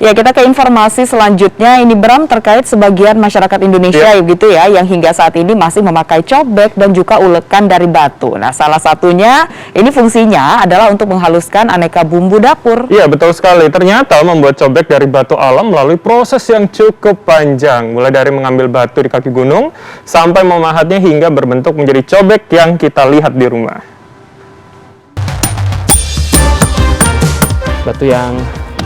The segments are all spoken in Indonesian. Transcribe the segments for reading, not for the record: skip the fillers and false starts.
Ya, kita ke informasi selanjutnya. Ini Bram, terkait sebagian masyarakat Indonesia gitu ya, yang hingga saat ini masih memakai cobek dan juga ulekan dari batu. Nah, salah satunya ini fungsinya adalah untuk menghaluskan aneka bumbu dapur. Iya, betul sekali. Ternyata membuat cobek dari batu alam melalui proses yang cukup panjang. Mulai dari mengambil batu di kaki gunung sampai memahatnya hingga berbentuk menjadi cobek yang kita lihat di rumah. Batu yang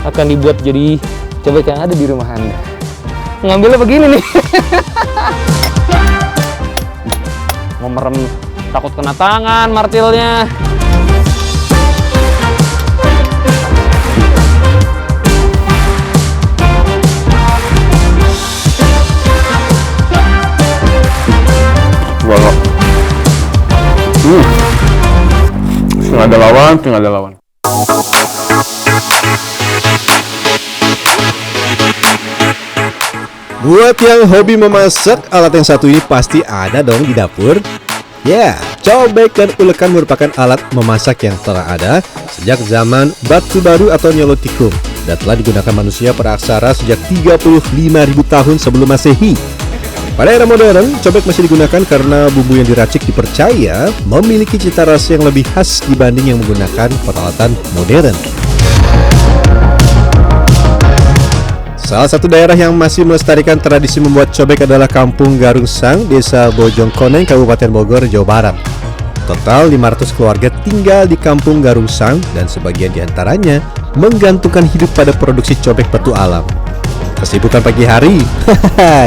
akan dibuat jadi cobek yang ada di rumah Anda. Ngambilnya begini nih. Mau merem, takut kena tangan martilnya. Wow. Tinggal ada lawan, tinggal ada lawan. Buat yang hobi memasak, alat yang satu ini pasti ada dong di dapur. Ya, cobek dan ulekan merupakan alat memasak yang telah ada sejak zaman batu baru atau Neolitikum dan telah digunakan manusia praaksara sejak 35.000 tahun sebelum Masehi. Pada era modern, cobek masih digunakan karena bumbu yang diracik dipercaya memiliki cita rasa yang lebih khas dibanding yang menggunakan peralatan modern. Salah satu daerah yang masih melestarikan tradisi membuat cobek adalah Kampung Garungsang, Desa Bojongkoneng, Kabupaten Bogor, Jawa Barat. Total 500 keluarga tinggal di Kampung Garungsang dan sebagian diantaranya menggantungkan hidup pada produksi cobek batu alam. Kesibukan pagi hari,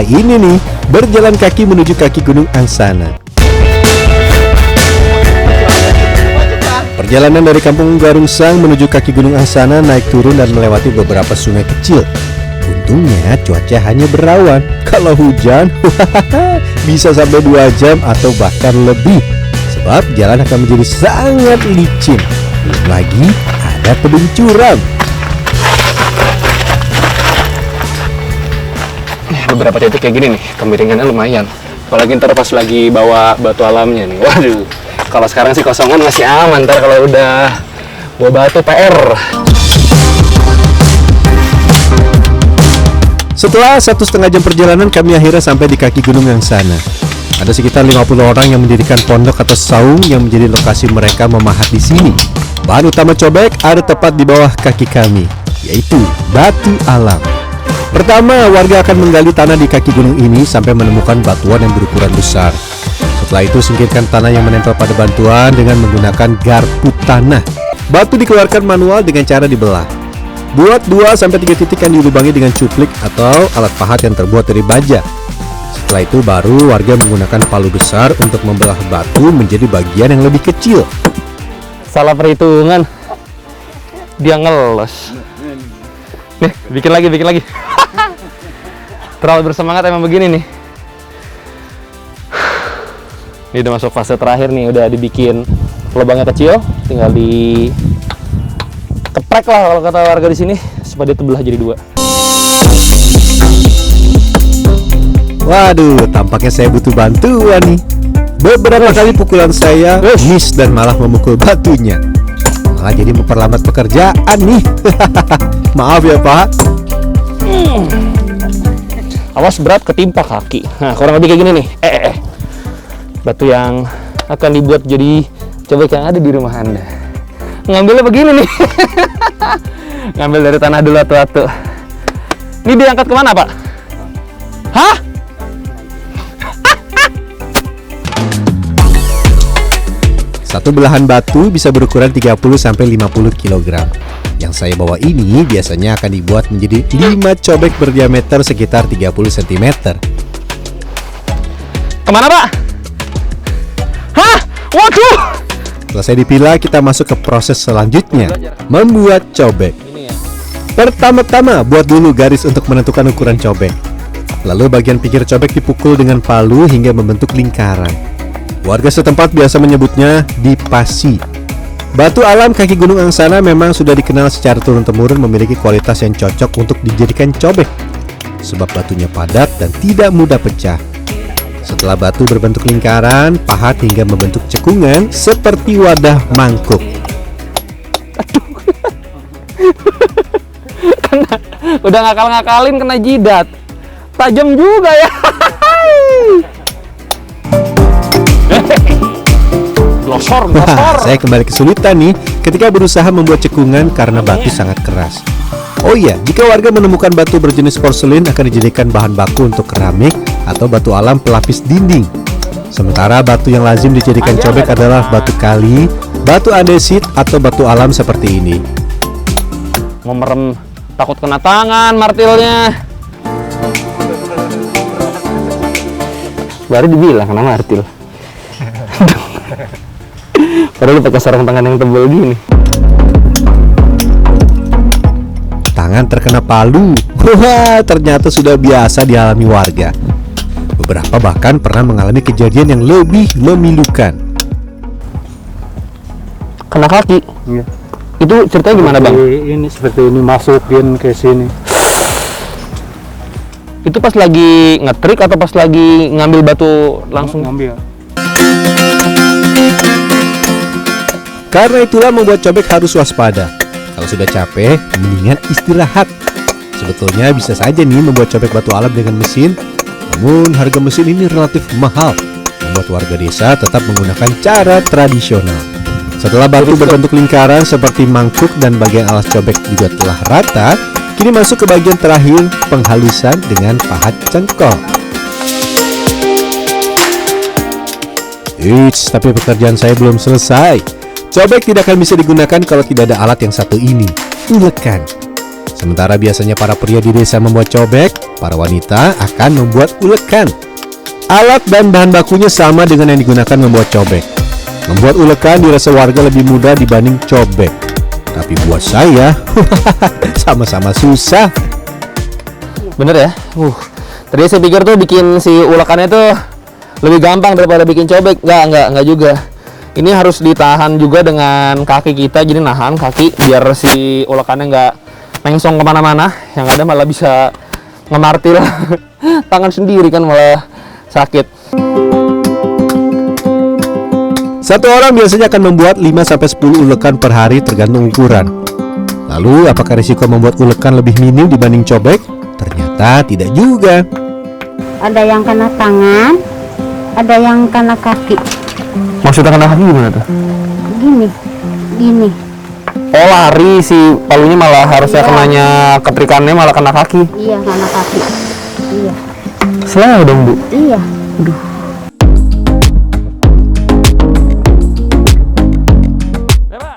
ini nih, berjalan kaki menuju kaki Gunung Angsana. Perjalanan dari Kampung Garungsang menuju kaki Gunung Angsana naik turun dan melewati beberapa sungai kecil. Untungnya cuaca hanya berawan. Kalau hujan, bisa sampai 2 jam atau bahkan lebih. Sebab jalan akan menjadi sangat licin. Belum lagi ada tebing curam. Beberapa titik kayak gini nih, kemiringannya lumayan. Apalagi ntar pas lagi bawa batu alamnya nih. Waduh, kalau sekarang sih kosongan masih aman. Ntar kalau udah bawa batu PR. Setelah 1,5 jam perjalanan, kami akhirnya sampai di kaki gunung yang sana. Ada sekitar 50 orang yang mendirikan pondok atau saung yang menjadi lokasi mereka memahat di sini. Bahan utama cobek ada tepat di bawah kaki kami, yaitu batu alam. Pertama, warga akan menggali tanah di kaki gunung ini sampai menemukan batuan yang berukuran besar. Setelah itu, singkirkan tanah yang menempel pada batuan dengan menggunakan garpu tanah. Batu dikeluarkan manual dengan cara dibelah. Buat 2-3 titik yang dilubangi dengan cuplik atau alat pahat yang terbuat dari baja. Setelah itu baru warga menggunakan palu besar untuk membelah batu menjadi bagian yang lebih kecil. Salah perhitungan. Dia ngelos. Nih, bikin lagi. Terlalu bersemangat emang begini nih. Ini udah masuk fase terakhir nih, udah dibikin lubangnya kecil, tinggal di keprek lah kalau kata warga di sini supaya dia terbelah jadi 2. Waduh, tampaknya saya butuh bantuan nih. Beberapa kali pukulan saya miss dan malah memukul batunya. Malah jadi memperlambat pekerjaan nih. Maaf ya Pak. Awas berat ketimpa kaki. Nah, kurang lebih kayak gini nih. Batu yang akan dibuat jadi cobek yang ada di rumah Anda. Ngambilnya begini nih. Ngambil dari tanah dulu atu-atu. Ini diangkat kemana Pak? Hah? Satu belahan batu bisa berukuran 30-50 kg. Yang saya bawa ini biasanya akan dibuat menjadi 5 cobek berdiameter sekitar 30 cm. Kemana Pak? Hah? Waduh! Selesai dipilah, kita masuk ke proses selanjutnya, membuat cobek. Pertama-tama buat dulu garis untuk menentukan ukuran cobek. Lalu bagian pinggir cobek dipukul dengan palu hingga membentuk lingkaran. Warga setempat biasa menyebutnya dipasi. Batu alam kaki Gunung Angsana memang sudah dikenal secara turun-temurun memiliki kualitas yang cocok untuk dijadikan cobek. Sebab batunya padat dan tidak mudah pecah. Setelah batu berbentuk lingkaran, pahat hingga membentuk cekungan seperti wadah mangkuk. Kena Udah ngakal-ngakalin kena jidat. Tajam juga ya. Glosor. Saya kembali kesulitan nih ketika berusaha membuat cekungan karena batu sangat keras. Oh iya, jika warga menemukan batu berjenis porselin akan dijadikan bahan baku untuk keramik atau batu alam pelapis dinding. Sementara batu yang lazim dijadikan cobek adalah batu kali, batu andesit atau batu alam seperti ini. Mau merem, takut kena tangan martilnya. Baru dibilang kena martil. Padahal lu pakai sarung tangan yang tebal gini. Tangan terkena palu. Wah, ternyata sudah biasa dialami warga. Beberapa bahkan pernah mengalami kejadian yang lebih memilukan. Kena kaki. Iya. Itu ceritanya gimana, Bang? Ini seperti ini masukin ke sini. Itu pas lagi ngetrik atau pas lagi ngambil batu langsung? Ngambil. Karena itulah membuat cobek harus waspada. Kalau sudah capek, mendingan istirahat. Sebetulnya bisa saja nih membuat cobek batu alam dengan mesin, namun harga mesin ini relatif mahal, membuat warga desa tetap menggunakan cara tradisional. Setelah batu berbentuk lingkaran seperti mangkuk dan bagian alas cobek juga telah rata, kini masuk ke bagian terakhir, penghalusan dengan pahat cengkol. Eits, tapi pekerjaan saya belum selesai. Cobek tidak akan bisa digunakan kalau tidak ada alat yang satu ini, ulekan. Sementara biasanya para pria di desa membuat cobek, para wanita akan membuat ulekan. Alat dan bahan bakunya sama dengan yang digunakan membuat cobek. Membuat ulekan dirasa warga lebih mudah dibanding cobek. Tapi buat saya, sama-sama susah. Bener ya? Tadi saya pikir tuh bikin si ulekannya tuh lebih gampang daripada bikin cobek. Enggak juga. Ini harus ditahan juga dengan kaki kita, jadi nahan kaki biar si ulekannya nggak mengsong kemana-mana. Yang ada malah bisa ngemartil tangan sendiri kan, malah sakit. Satu orang biasanya akan membuat 5-10 ulekan per hari tergantung ukuran. Lalu apakah risiko membuat ulekan lebih minim dibanding cobek? Ternyata tidak juga. Ada yang kena tangan, ada yang kena kaki. Maksudnya kena kaki gimana tuh? Gini. Oh, lari si palunya malah harusnya kenanya ketrikannya malah kena kaki. Iya, kena kaki. Iya. Selalu dong, Bu. Iya.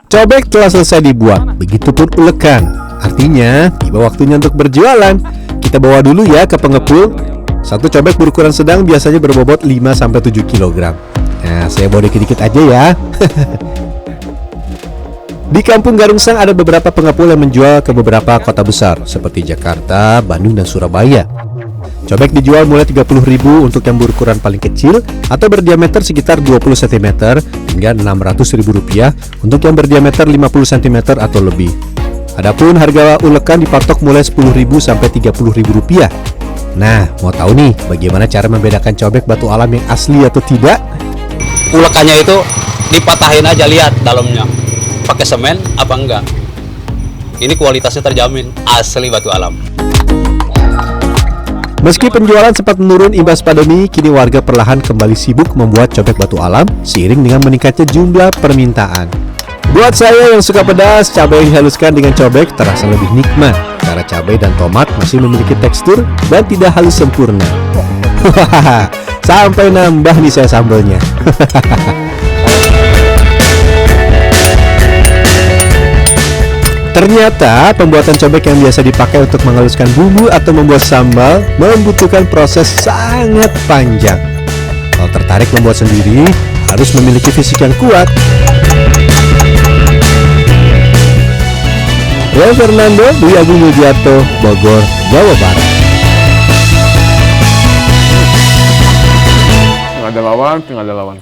Cobek telah selesai dibuat, begitupun ulekan. Artinya, tiba waktunya untuk berjualan. Kita bawa dulu ya ke pengepul. Satu cobek berukuran sedang biasanya berbobot 5-7 kg. Nah, saya bawa dikit-dikit aja ya. Di Kampung Garungsang ada beberapa pengepul yang menjual ke beberapa kota besar seperti Jakarta, Bandung, dan Surabaya. Cobek dijual mulai 30.000 untuk yang berukuran paling kecil atau berdiameter sekitar 20 cm hingga Rp600.000 untuk yang berdiameter 50 cm atau lebih. Adapun harga ulekan dipatok mulai Rp10.000 sampai Rp30.000. Nah, mau tahu nih bagaimana cara membedakan cobek batu alam yang asli atau tidak? Ulekannya itu dipatahin aja, lihat dalamnya pakai semen apa enggak. Ini kualitasnya terjamin asli batu alam. Meski penjualan sempat menurun imbas pandemi, kini warga perlahan kembali sibuk membuat cobek batu alam seiring dengan meningkatnya jumlah permintaan. Buat saya yang suka pedas, cabai yang dihaluskan dengan cobek terasa lebih nikmat karena cabai dan tomat masih memiliki tekstur dan tidak halus sempurna. Sampai nambah nih saya sambelnya. Ternyata pembuatan cobek yang biasa dipakai untuk menghaluskan bumbu atau membuat sambal membutuhkan proses sangat panjang. Kalau tertarik membuat sendiri, harus memiliki fisik yang kuat. Rio Fernando, Dwi Agung Mujiarto, Bogor, Jawa Barat. Nggak ada lawan, nggak ada lawan.